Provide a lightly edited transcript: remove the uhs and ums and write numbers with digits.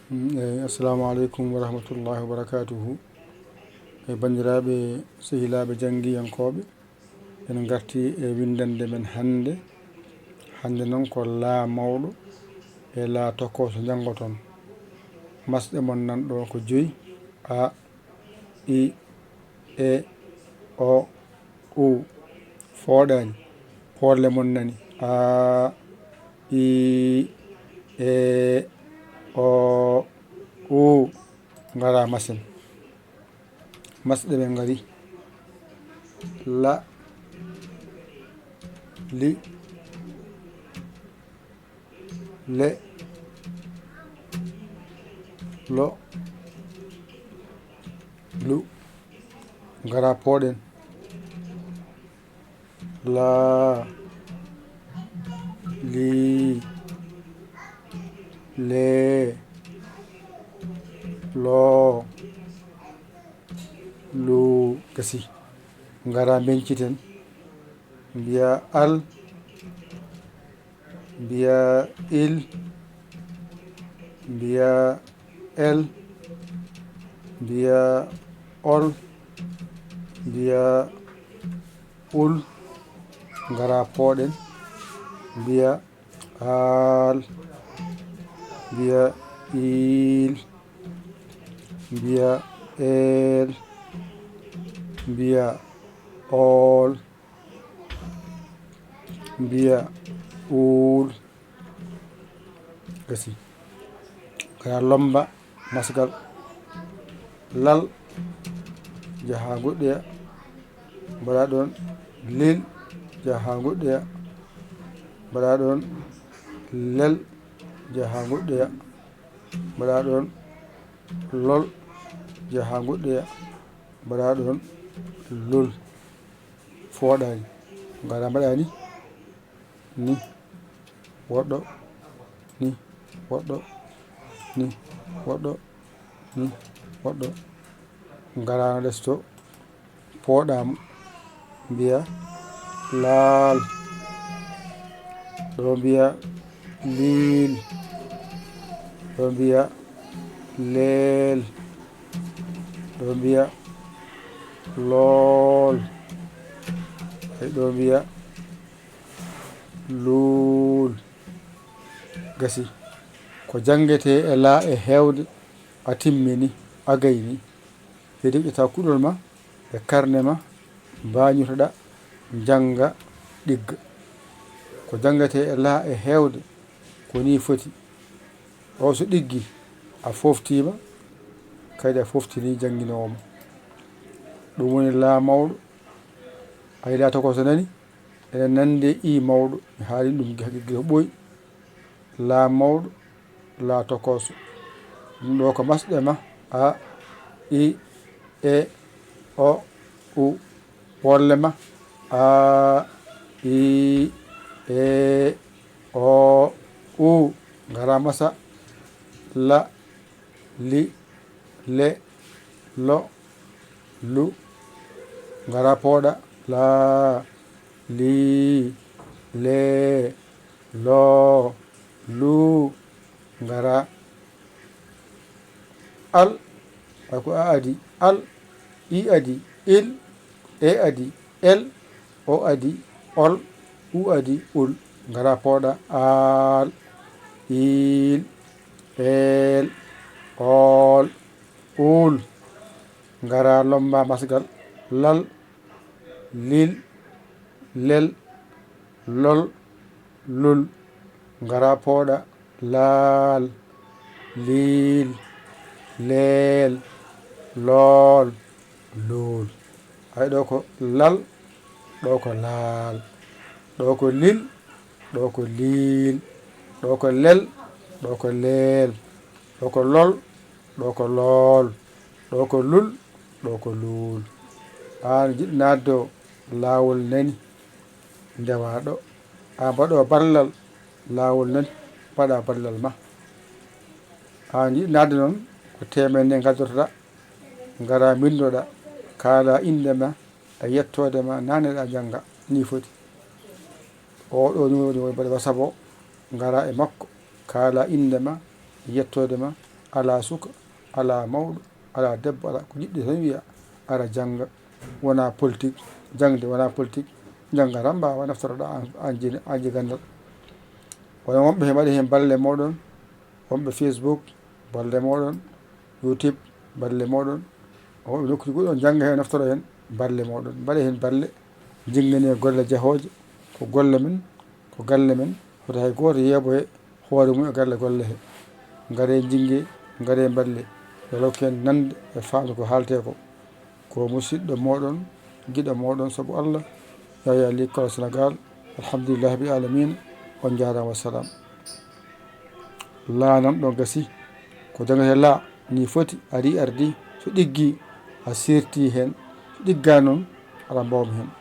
Assalamu aleykum wa rahmatullahi wa barakatuhu. Bandiraɓe sehilaɓe jangguiyankoɓe, en garti e windande men hande noon ko laa mawɗo e laa tokkoso janggoton. Masɗe mon nanɗo ko 5: A, I, E, O, U. Fooɗani poorle mon nani: A, I, E, O, U. Ngara masen. Masɗe ɓe ngari: La, Li, Le, Lo, Lu. Ngara pooɗen: La, Li, Le, Lo, Lu. Gasi. Ngara benciten: mbiya Al, mbiya Il, mbiya El, mbiya Ol, mbiya Ul. Ngara pooɗen: mbiya Al, mbiya Il, mbiya El, mbiya Ol, mbiya Ul. Gasi. Ngara lomba masgal: Lal, jaha goɗɗoya, mbaɗa ɗon Lil, jaha goɗɗoya, mbaɗa ɗon Lel, jaha goɗɗoya, mbaɗa ɗon Lol, jaha goɗɗoya, mbaɗa ɗon Lul. Fooɗani. Ngara mbaɗani ni woɗɗo, ni woɗɗo, ni woɗɗo, ni woɗɗo. Ngara lesto pooɗamo: mbiya Laal, ɗo mbiya Lil, ɗo mbiya Leel, ɗo mbiya Lool, ɗo mbiya Luul. Gasi. Ko jangete e laa e hewde a timmini a gayni, kadi ƴetta kuɗol ma e karne ma mbañotoɗa janga ɗigga. Ko jangete e laa e hewde ko ni foti. O so ɗiggi a foftima, kadi a foftini janginowoma. Ɗum woni laa mawɗo. A yiɗa tokoso nani enen nande I mawɗo. Mi haali ɗum gila ɓooyi. Laa mawɗo, laa tokoso. ɗum ɗo ko masɗe ma: A, I, E, O, U. Poorle ma: A, I, E, O, U. Ngara masa: La, Li, Le, Lo, Lu. Ngara pooɗa: La, Li, Le, Lo, Lu. Ngara Al. Ako A adi Al, I adi Il, E adi El, O adi Ol, U adi Ul. Ngara pooɗa: Al, Il, El, Ol, Ul. Ngara lomba masgal: Lal, Lil, Lel, Lol, Lul. Ngara pooɗa: Laal, Lil, Leel, Lool, Lul. Ay ɗo ko lal, ɗo ko laal, ɗo ko lil, ɗo ko liil, ɗo ko lel, ɗo ko leel, ɗo ko lol, ɗo ko lool, ɗo ko lul, ɗo ko luul. An jiɗɗo nadde laawol nani ndewa ɗo. An mbaɗo ballal laawol nani mbaɗa ballal ma. An jiɗɗo nadde noon ko temenne gaddotoɗa, ngara bindoɗa, kaala indema e yettode ma naneɗa janga ni foti. Oɗo ni woni mbaɗa WhatsApp o, ngara e makko kaala indema yettode ma ala suka ala mawɗo ala debbo ala ko jiɗɗi tan wiya ara janga wona politique jangde wona politique jangga tan mbawa naftoroɗa an jigandal wona wonɓe hen mbaɗi hen balle moɗon wonɓe Facebook balle moɗon YouTube balle moɗon wonɓe nokkuji goɗɗi on jangga hen naftoro hen balle moɗon mbaɗe hen balle jinggane golle jahoje ko golle men ko galle men hoto hay goto yeeboye hoore mum e galle golle he gaare jingge gaare balle yo law ken nande e famde ko haalte ko musidɗo moɗon guiɗo moɗon saabu Allah Yaya Ly Kolo Sénégal alhamdulillahi rabbil alamina on jarama wassalam lanam ɗo gasi ko jangate la ni foti ari ardi so ɗiggi a serti hen so ɗigga noon aɗa mbawmi hen